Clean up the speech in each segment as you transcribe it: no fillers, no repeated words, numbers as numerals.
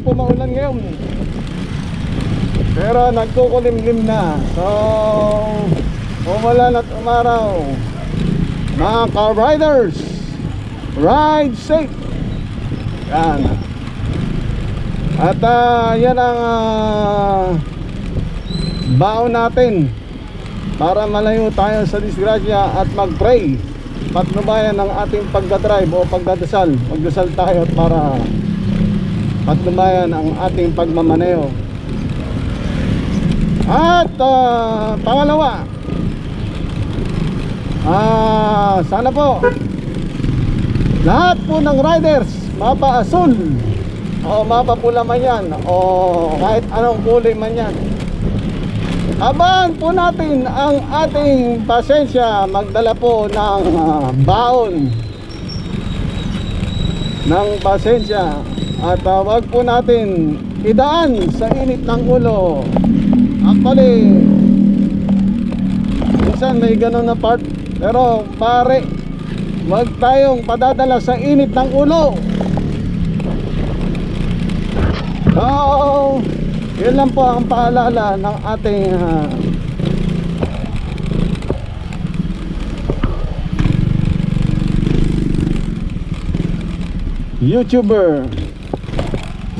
po maulan ngayon, pero nagkukulimlim na. So umulan at umaraw, mga car riders, ride safe. Yan. At yan ang baon natin para malayo tayo sa disgrasya at mag-pray, patnubayan ng ating pagdadrive o pagdadasal. Magdasal tayo para patnubayan ang ating pagmamaneho. At pangalawa, sana po lahat po ng riders, mapa asul o mapa pula man yan, o kahit anong kulay man yan, abangan po natin ang ating pasensya. Magdala po ng baon ng pasensya. At wag po natin idaan sa init ng ulo. Actually, minsan may ganun na part, pero pare, wag tayong padadala sa init ng ulo. So yun lang po ang paalala ng ating YouTuber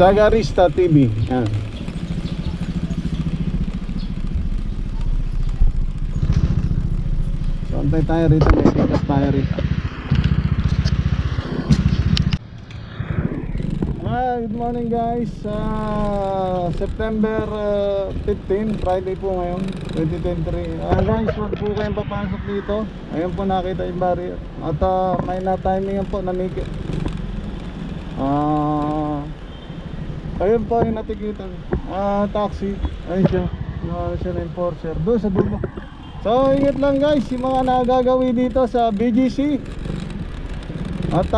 Sagarista TV. Yan. So antay tayo rito, may sikas tayo rito. Good morning guys. September 15, Friday po ngayon, 2023. Guys, wag po kayong papasok dito. Ayun po, nakita yung barrier. At may na-timingan po na naked. Ayun po yung natikitan. Taxi. Ayun siya. Siya na enforcer doon sa dulo. So ingat lang guys, yung mga nagagawi dito sa BGC. At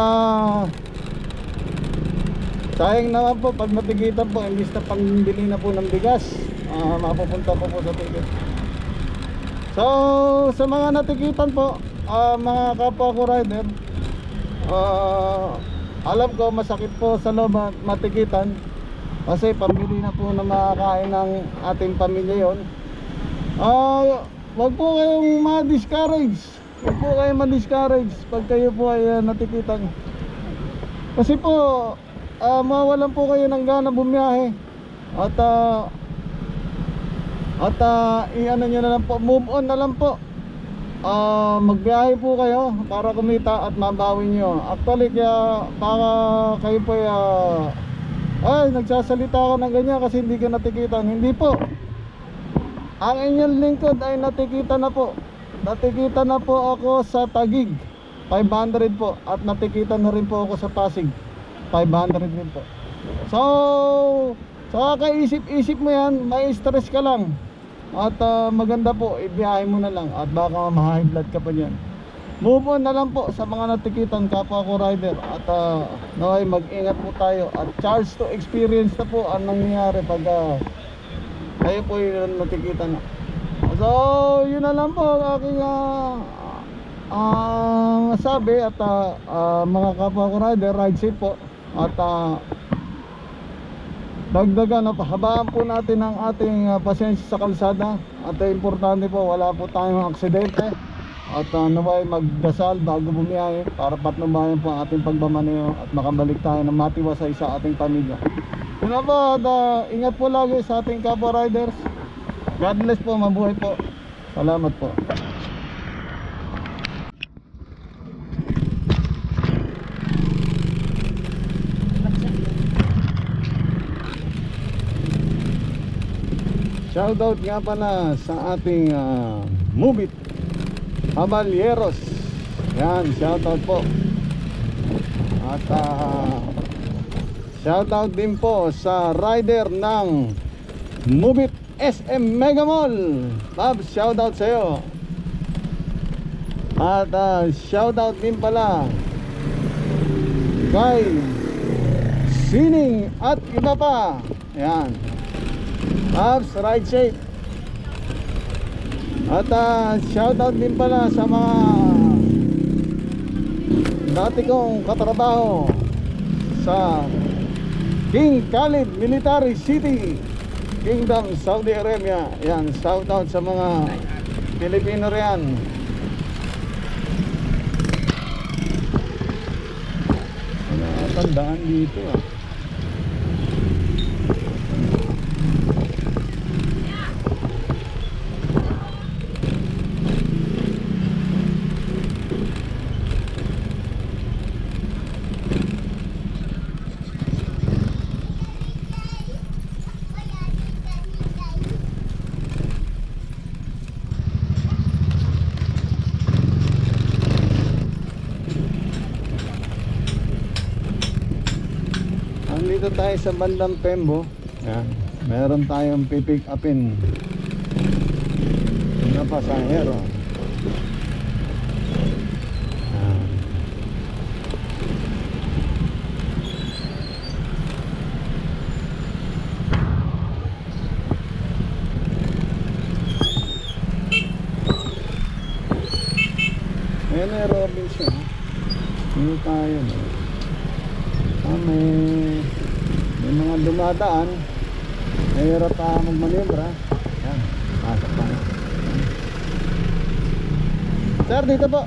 sayang naman po pag natikitan po, imbis na pangbili na po ng bigas, mapupunta po sa ticket. So sa mga natikitan po, mga kapwa ko rider, alam ko masakit po sa loob matikitan, kasi pambili na po na makakain ng ating pamilya yon. Wag po kayong ma-discourage. Wag po kayong ma-discourage pag kayo po ay natikitan, kasi po mawalan po kayo ng gana bumiyahe. At i-ano nyo na lang po, move on na lang po. Magbiyahe po kayo para kumita at mabawi nyo. Actually, kaya baka kayo po ay nagsasalita ka ng ganyan kasi hindi ka natikitan. Hindi po. Ang inyong lingkod ay natikitan na po. Natikitan na po ako sa Taguig, 500 po. At natikitan na rin po ako sa Pasig, 500 din po. So kakaisip-isip mo yan, may stress ka lang. At maganda po, ibiyahe mo na lang. At baka ma-high blood ka pa dyan. Move on na lang po sa mga natikitan, kapwa ko rider. At naway mag-ingat po tayo. At charge to experience na po ang nangyayari pag kayo po yung natikitan na. So yun na lang po ang aking sabi. At mga kapwa ko rider, ride safe po. At dagdagan, habaan po natin ang ating pasensya sa kalsada. At importante po, wala po tayong aksidente. At naway magdasal bago bumiyahe para patnubayan po ang ating pagmamaneho at makabalik tayo ng matiwasay sa ating pamilya. Yun na po. At ingat po lagi sa ating kapwa riders. God bless po, mabuhay po. Salamat po. Shoutout nga pala sa ating Move It Caballeros. Yan, shoutout po. At shoutout din po sa rider ng Move It SM Mega Mall. Babs, shoutout sa iyo. At shoutout din pala kay Sining at iba pa. Yan, Babs, ride safe. At shoutout din pala sa mga dati kong katrabaho sa King Khalid Military City, Kingdom, Saudi Arabia. Yan, shout out sa mga Pilipino riyan. Tandaan dito ah. Dito tayo sa bandang Pembo. Yan. Meron tayong pipick upin na pasahero. Yan. Ayan na Robinson. Dito tayo. May mga dumadaan, mahirap pa magmanibra. Yan, pasok pa na. Sir, dito po.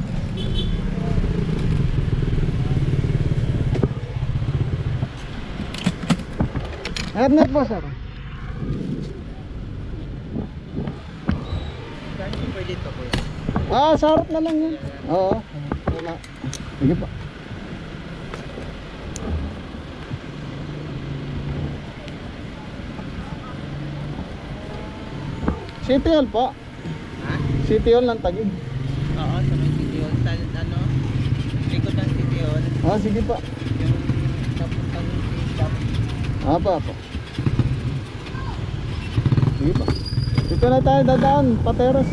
Hairnet po, sir. Saan pwede ito po? Sa harap na lang yun. Oo. Wala. Sige po. City Hall po. Ha? City Hall ng Taguig. Oo, sa may City Hall. Sa ano? Likod ng City Hall. Sige pa. Yung papuntang stop. Apa. Sige pa. Dito na tayo dadaan, Pateros.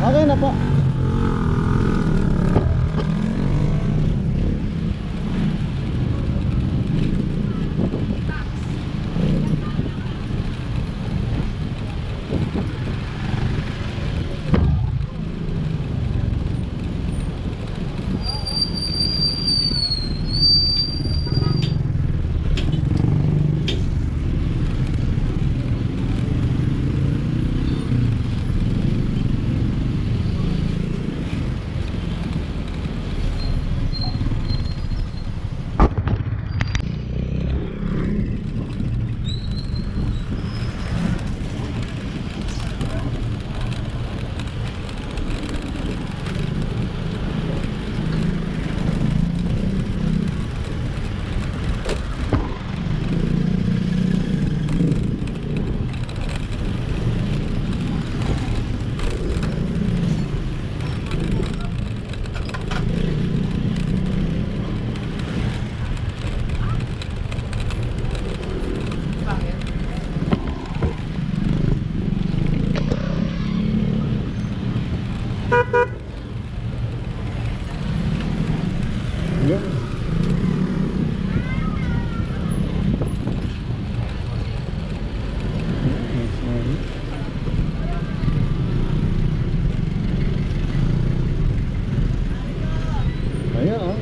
Okay na po.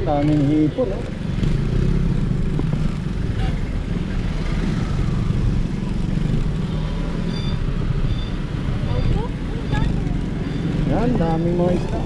Daming hipon, no? Yan, daming mga isda.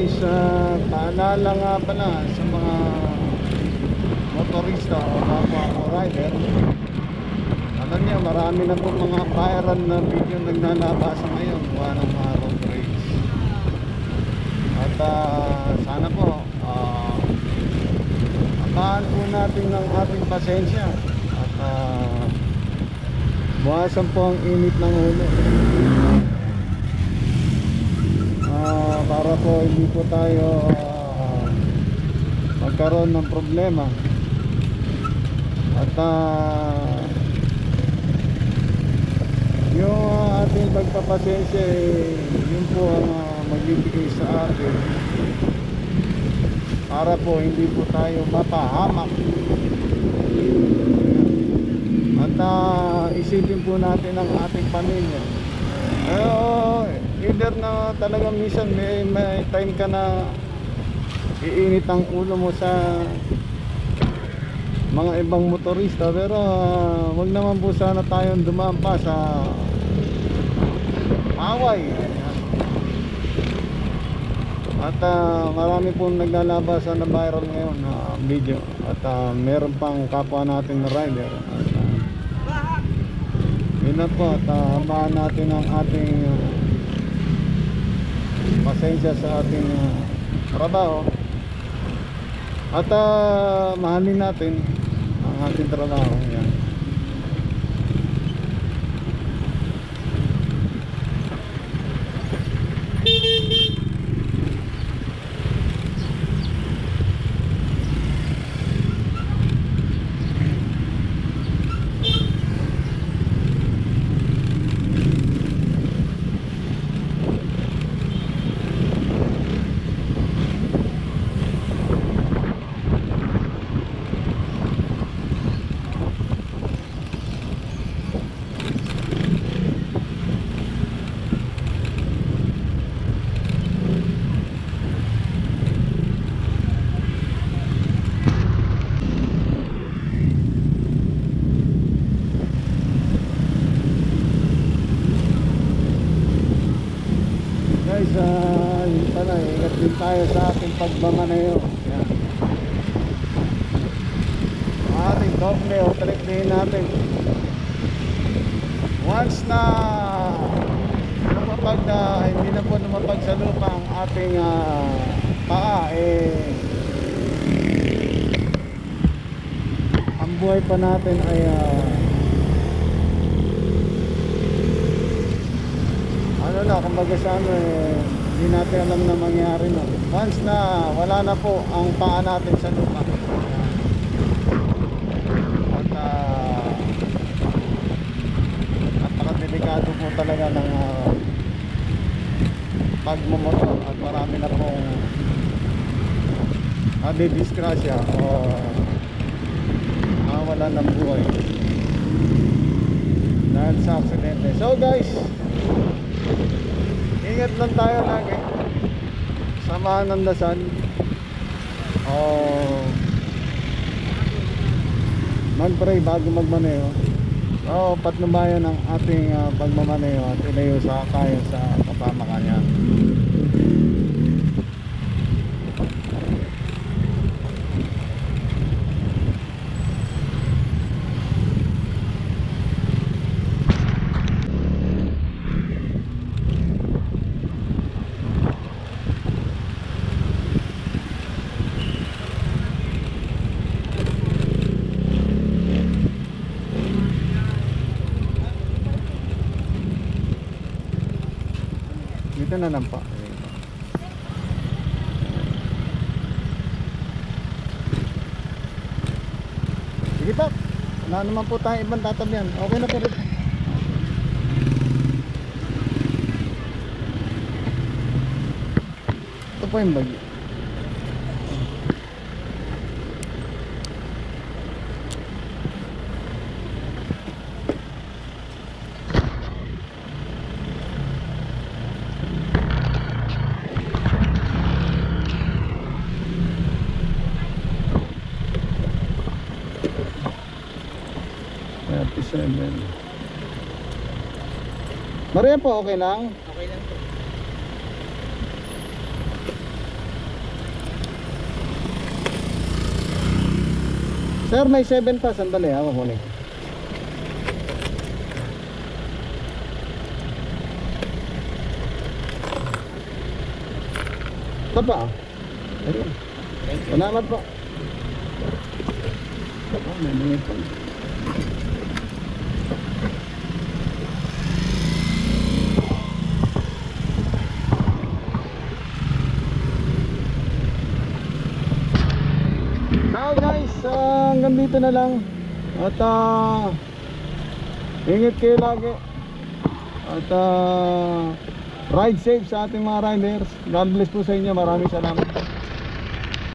guys, paalala nga pala sa mga motorista o kapwa ko rider. Alam niyo, marami na po mga viral na video naglalabasa ngayon gawa ng mga road rage. At sana po abahan po natin ng ating pasensya at buwasan po ang init ng ulo. Para po hindi po tayo magkaroon ng problema. At yung ating pagpapasensya yun po ang magbibigay sa atin para po hindi po tayo mapahamak. At isipin po natin ang ating pamilya. Either na talagang minsan may time ka na iinit ang ulo mo sa mga ibang motorista, pero wag naman po sana tayong dumaan pa sa away. At marami pong naglalabasan na viral ngayon na video. At meron pang kapwa natin na rider. At yun na po, at hamaan natin ang ating pasensya sa ating trabaho. At mahalin natin ang ating trabaho. Yan. Guys, yun pala, ingat din tayo sa ating pagmamaneho. Yan. Ating doble o trip natin. Once na hindi na po lumapag sa lupa ang ating paa, ang buhay pa natin ay ano na, kumbaga sa hindi natin alam na mangyari na. Once na wala na po ang paa natin sa lupa. At napakadelikado po talaga ng pagmumotor. At marami na pong disgrasya o wala ng buhay dahil sa aksidente. So guys, ingat lang tayo lagi. Samahan ng dasal. Mag-pray bago magmaneho. Patnubayan ang ating pagmamaneho at ilayo sa kaya sa kapamakanyan. Dito na lang pa. Sige pa. Wala naman po tayong ibang tatabyan. Okay na po rin. Ito po yung bagyo. Maria po, okay lang? Okay lang po. Sir, may 7 pa. Sandali, ako kunin. Ito pa. Ayun. Thank you. Salamat po. May mga ito. So guys, hanggang dito na lang. At ingat kayo lagi. At ride safe sa ating mga riders. God bless po sa inyo. Maraming salamat.